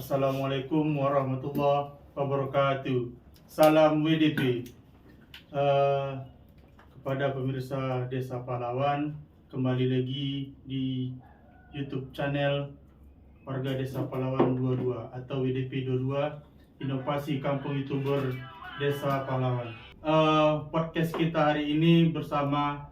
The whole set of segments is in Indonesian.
Assalamualaikum warahmatullahi wabarakatuh. Salam WDP. Eh, Kepada pemirsa Desa Pahlawan, kembali lagi di YouTube channel Warga Desa Pahlawan 22 atau WDP 22, Inovasi Kampung YouTuber Desa Pahlawan. Podcast kita hari ini bersama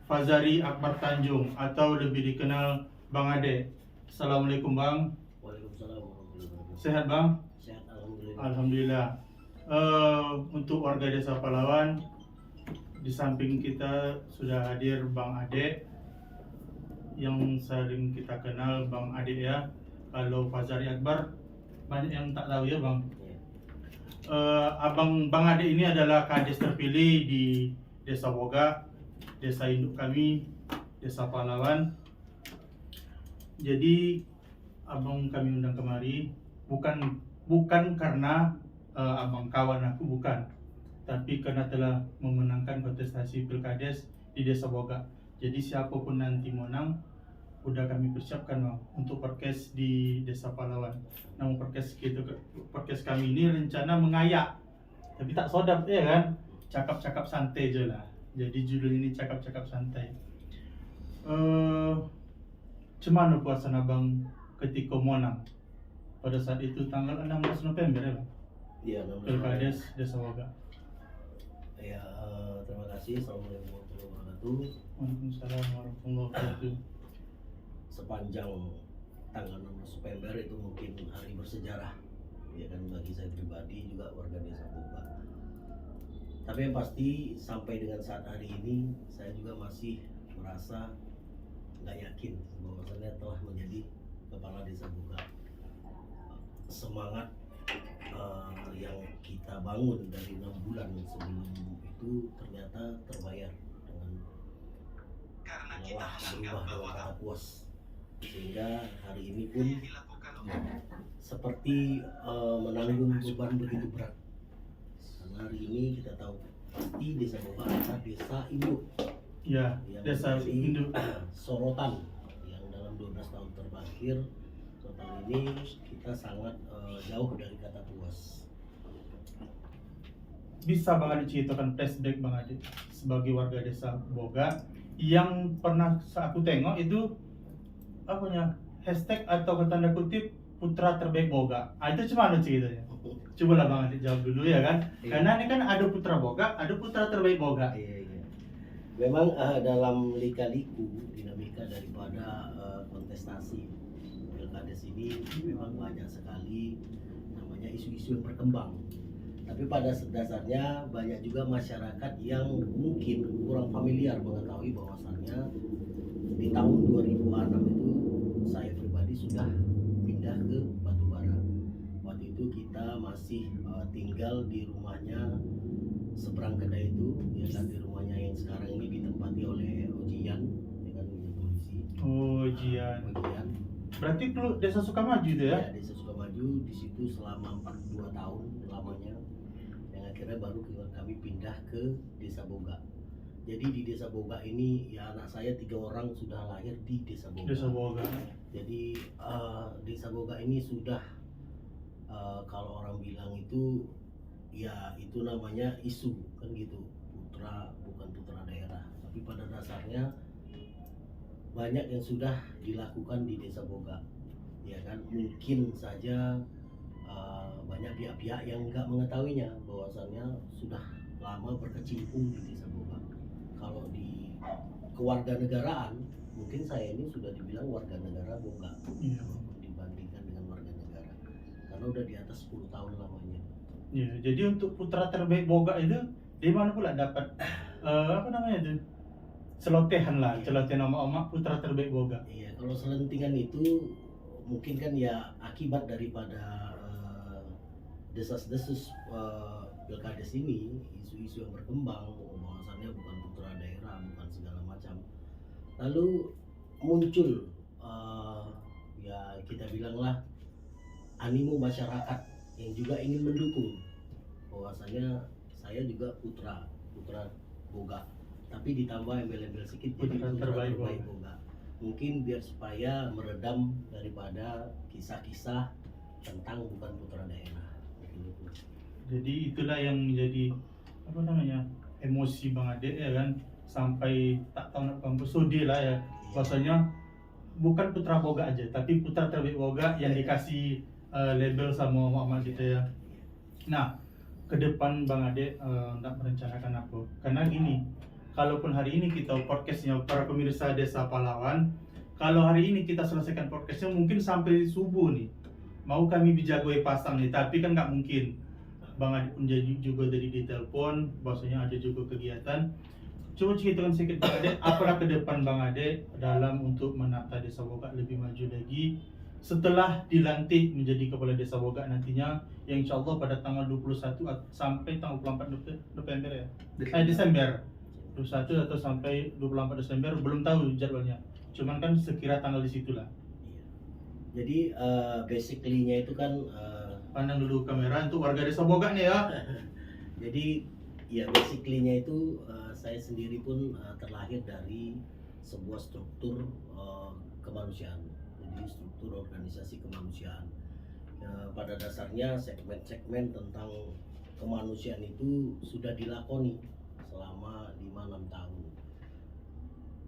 Fazari Akbar Tanjung atau lebih dikenal Bang Ade. Assalamualaikum Bang. Waalaikumsalam warahmatullahi wabarakatuh. Sehat Bang? Sehat, alhamdulillah. Alhamdulillah. Untuk warga Desa Pahlawan, di samping kita sudah hadir Bang Ade, yang sering kita kenal Bang Ade ya. Kalau Fazari Akbar banyak yang tak tahu ya Bang. Ya. Bang Ade ini adalah kades terpilih di Desa Boga, desa induk kami, Desa Pahlawan. Jadi abang kami undang kemari bukan karena abang kawan aku, bukan, tapi karena telah memenangkan kontestasi pilkades di Desa Boga. Jadi siapapun nanti menang, udah kami persiapkan Bang untuk podcast di Desa Pahlawan. Nama podcast kami ini rencana mengayak, tapi tak sodap ya kan, cakap-cakap santai aja lah. Jadi judul ini cakap-cakap santai. Cemana puasan abang ketika menang pada saat itu tanggal 16 November ya Bang? Iya, Pilkades Desa Boga. Ya, terima kasih. Assalamualaikum warahmatullahi wabarakatuh. Waalaikumsalam warahmatullahi wabarakatuh. Sepanjang tanggal 16 November itu mungkin hari bersejarah, ya kan, bagi saya pribadi juga warga Desa Boga. Tapi yang pasti sampai dengan saat hari ini saya juga masih merasa nggak yakin bahwasannya telah menjadi kepala Desa Boga. Semangat yang kita bangun dari 6 bulan sebelum itu ternyata terbayar dengan lelah berubah dengan kata puas, sehingga hari ini pun seperti menanggung beban begitu berat. Karena hari ini kita tahu pasti Desa Boga adalah desa induk Ya, yang Desa menjadi Induk. sorotan yang dalam 12 tahun terakhir. Tahun ini kita sangat jauh dari kata puas. Bisa Bang Ade ceritakan flashback Bang Ade sebagai warga Desa Boga yang pernah aku tengok itu apanya, hashtag atau tanda kutip putra terbaik Boga. Itu cuma ada ceritanya. Coba lah Bang Ade jawab dulu ya kan. Iya. Karena ini kan ada putra Boga, ada putra terbaik Boga. Iya. Memang dalam lika-liku dinamika daripada kontestasi pilkades ini memang banyak sekali namanya isu-isu yang berkembang. Tapi pada dasarnya banyak juga masyarakat yang mungkin kurang familiar mengetahui bahwasannya di tahun 2006 itu saya pribadi sudah pindah ke Batubara. Waktu itu kita masih tinggal di rumahnya seberang kedai itu, ya kan, di rumahnya yang sekarang ini ditempati oleh Ojian, ya kan, polisi. Ojian. Ojian. Berarti perlu Desa Sukamaju itu ya? Ya, Desa Sukamaju di situ selama 42 tahun lamanya. Yang akhirnya baru kami pindah ke Desa Boga. Jadi di Desa Boga ini ya anak saya 3 orang sudah lahir di Desa Boga. Desa Boga. Jadi Desa Boga ini sudah kalau orang bilang itu ya itu namanya isu kan gitu, putra bukan putra daerah, tapi pada dasarnya banyak yang sudah dilakukan di Desa Boga, ya kan. Mungkin saja banyak pihak-pihak yang nggak mengetahuinya bahwasannya sudah lama berkecimpung di Desa Boga. Kalau di kewarganegaraan mungkin saya ini sudah dibilang warga negara Boga, Iya. dibandingkan dengan warga negara, karena udah di atas 10 tahun lamanya. Ya, jadi untuk putra terbaik Boga itu di mana pula dapat apa namanya itu? Celotehan lah, celotehan omak-omak putra terbaik Boga. Iya, kalau selentingan itu mungkin kan ya akibat daripada desas-desus pilkades ini, isu-isu yang berkembang bahwasannya bukan putra daerah, bukan segala macam. Lalu muncul ya kita bilanglah animo masyarakat yang juga ingin mendukung bahwasanya saya juga putra Boga, tapi ditambah embel-embel sedikit jadi Putra putra terbaik terbaik Boga. Mungkin biar supaya meredam daripada kisah-kisah tentang bukan putra daerah. Begitu. Jadi itulah yang menjadi apa namanya emosi Bang Ade ya kan, sampai tak tahu nak kampus sudi lah ya. Bahwasanya bukan putra boga aja, tapi putra terbaik boga yang dikasih label sama mama kita ya. Nah, ke depan Bang Ade nak merencanakan apa? Karena gini, kalaupun hari ini kita podcastnya para pemirsa Desa Pahlawan, kalau hari ini kita selesaikan podcastnya mungkin sampai subuh nih. Mau kami bijagoi pasang nih, tapi kan nggak mungkin. Bang Ade pun juga jadi ditelepon, bahwasanya ada juga kegiatan. Coba ceritakan sedikit Bang Ade, apalah ke depan Bang Ade dalam untuk menata Desa Boga lebih maju lagi setelah dilantik menjadi Kepala Desa Boga nantinya, yang insya Allah pada tanggal 21 sampai tanggal 24 November ya? Desember 21 atau sampai 24 Desember, belum tahu jadwalnya. Cuman kan sekira tanggal di situlah. Iya. Jadi basically-nya itu kan Pandang dulu kamera untuk warga Desa Boga nih ya. jadi ya basically-nya itu saya sendiri pun terlahir dari sebuah struktur kemanusiaan. Jadi struktur organisasi kemanusiaan. Pada dasarnya segmen-segmen tentang kemanusiaan itu sudah dilakoni selama 5-6 tahun.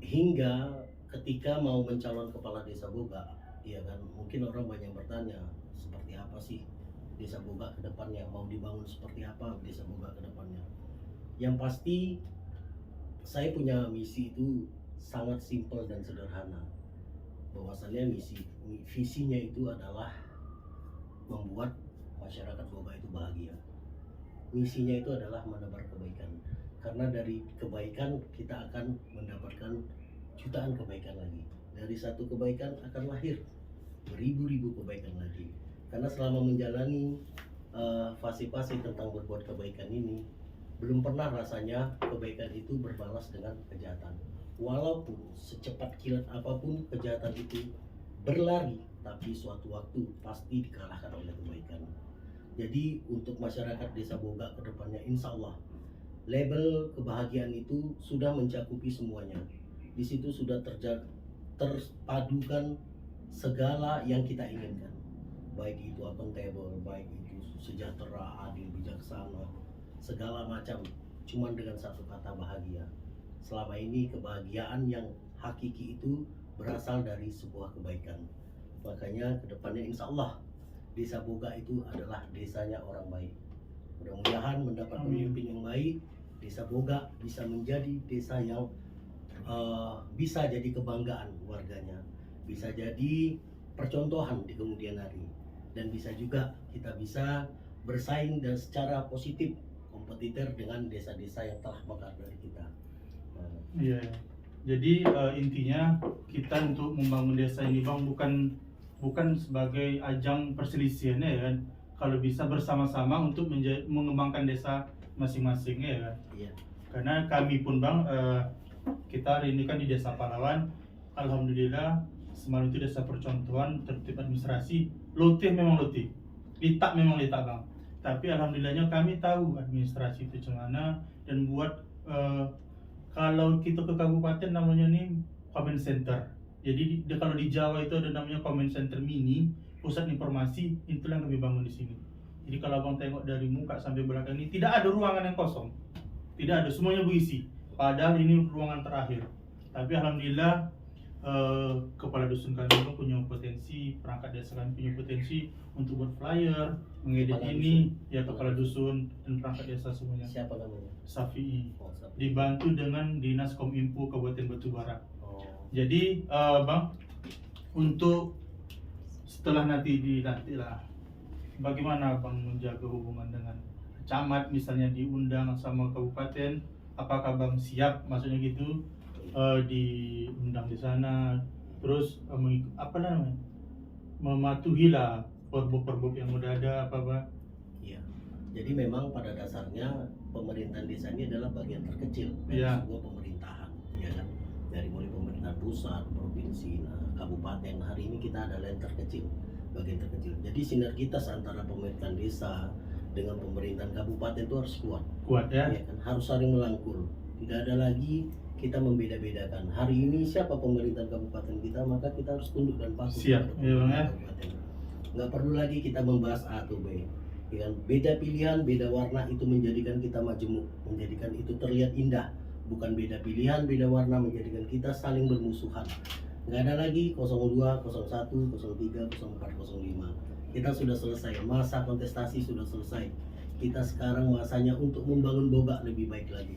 Hingga ketika mau mencalon kepala Desa Boga, ya kan, mungkin orang banyak bertanya seperti apa sih Desa Boga ke depannya, mau dibangun seperti apa Desa Boga ke depannya. Yang pasti saya punya misi itu sangat simpel dan sederhana. Bahwasannya visinya itu adalah membuat masyarakat Boga itu bahagia. Misinya itu adalah menebar kebaikan. Karena dari kebaikan kita akan mendapatkan jutaan kebaikan lagi. Dari satu kebaikan akan lahir beribu-ribu kebaikan lagi. Karena selama menjalani fase-fase tentang berbuat kebaikan ini, belum pernah rasanya kebaikan itu berbalas dengan kejahatan. Walaupun secepat kilat apapun kejahatan itu berlari, tapi suatu waktu pasti dikalahkan oleh kebaikan. Jadi untuk masyarakat Desa Boga ke depannya, insya Allah label kebahagiaan itu sudah mencakupi semuanya. Di situ sudah terpadukan segala yang kita inginkan, baik itu accountable, baik itu sejahtera, adil, bijaksana, segala macam, cuman dengan satu kata bahagia. Selama ini kebahagiaan yang hakiki itu berasal dari sebuah kebaikan. Makanya kedepannya insya Allah Desa Boga itu adalah desanya orang baik. Mudah-mudahan mendapat pemimpin yang baik, Desa Boga bisa menjadi desa yang bisa jadi kebanggaan warganya, bisa jadi percontohan di kemudian hari, dan bisa juga kita bisa bersaing dan secara positif kompetitor dengan desa-desa yang telah mekar dari kita. Iya. Jadi intinya kita untuk membangun desa ini Bang bukan sebagai ajang perselisihan ya kan. Kalau bisa bersama-sama untuk mengembangkan desa masing-masing ya kan. Iya. Karena kami pun Bang kita hari ini kan di Desa Pahlawan, alhamdulillah semalam itu desa percontohan tertib administrasi, lotih memang lotih, litak memang litak Bang. Tapi alhamdulillahnya kami tahu administrasi itu gimana, dan buat kalau kita ke kabupaten namanya nih comment center. Jadi kalau di Jawa itu ada namanya comment center mini, pusat informasi, itulah yang kami bangun di sini. Jadi kalau Abang tengok dari muka sampai belakang ini tidak ada ruangan yang kosong, tidak ada, semuanya berisi. Padahal ini ruangan terakhir. Tapi alhamdulillah kepala dusun kami punya potensi, perangkat desa kami punya potensi untuk buat flyer, mengedit ini, ya kepala dusun dan perangkat desa semuanya. Siapa namanya? Safi'i. Oh, Safi. Dibantu dengan Dinas Kominfo Kabupaten Batubara. Oh. Jadi Bang, untuk setelah nanti dilantik lah, bagaimana Bang menjaga hubungan dengan camat, misalnya diundang sama kabupaten, apakah Bang siap, maksudnya gitu, diundang di sana, terus apa namanya, mematuhi lah perbup yang udah ada apa. Iya. Jadi memang pada dasarnya pemerintahan desa ini adalah bagian terkecil dari Iya. sebuah pemerintahan, ya kan? Dari mulai pemerintahan pusat, provinsi, kabupaten. Hari ini kita adalah yang terkecil, bagian terkecil. Jadi sinergitas antara pemerintahan desa dengan pemerintahan kabupaten itu harus kuat, ya kan? Harus saling melangkul. Tidak ada lagi kita membeda-bedakan. Hari ini siapa pemerintahan kabupaten kita, maka kita harus tunduk dan patuh Siap, kepada iya Bang ya. kabupaten. Nggak perlu lagi kita membahas A atau B. Ya kan? Beda pilihan, beda warna itu menjadikan kita majemuk, menjadikan itu terlihat indah. Bukan beda pilihan, beda warna menjadikan kita saling bermusuhan. Nggak ada lagi 02, 01, 03, 04, 05. Kita sudah selesai, masa kontestasi sudah selesai. Kita sekarang masanya untuk membangun Boga lebih baik lagi.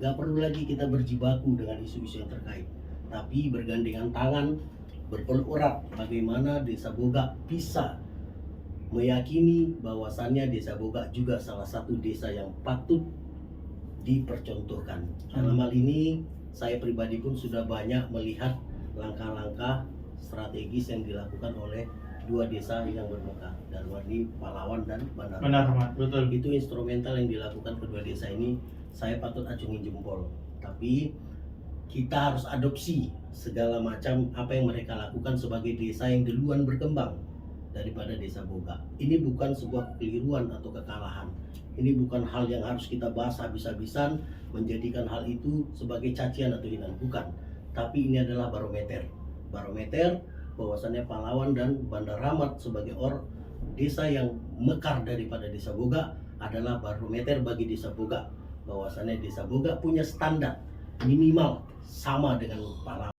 Nggak perlu lagi kita berjibaku dengan isu-isu yang terkait, tapi bergandengan tangan, berpeluk erat bagaimana Desa Boga bisa meyakini bahwasannya Desa Boga juga salah satu desa yang patut dipercontohkan. Dalam hal ini saya pribadi pun sudah banyak melihat langkah-langkah strategis yang dilakukan oleh dua desa yang bermekar, dalam hal ini Palawan dan Bandar. Benar, Ahmad, betul. Itu instrumental yang dilakukan kedua desa ini, saya patut acungin jempol. Tapi kita harus adopsi segala macam apa yang mereka lakukan sebagai desa yang duluan berkembang daripada Desa Boga. Ini bukan sebuah kekeliruan atau kekalahan. Ini bukan hal yang harus kita bahas habis-habisan, menjadikan hal itu sebagai cacian atau hinaan, bukan. Tapi ini adalah barometer. Barometer bahwasannya Palawan dan Bandar Rahmat sebagai desa yang mekar daripada Desa Boga adalah barometer bagi Desa Boga. Bahwasannya Desa Boga punya standar minimal sama dengan Palawan.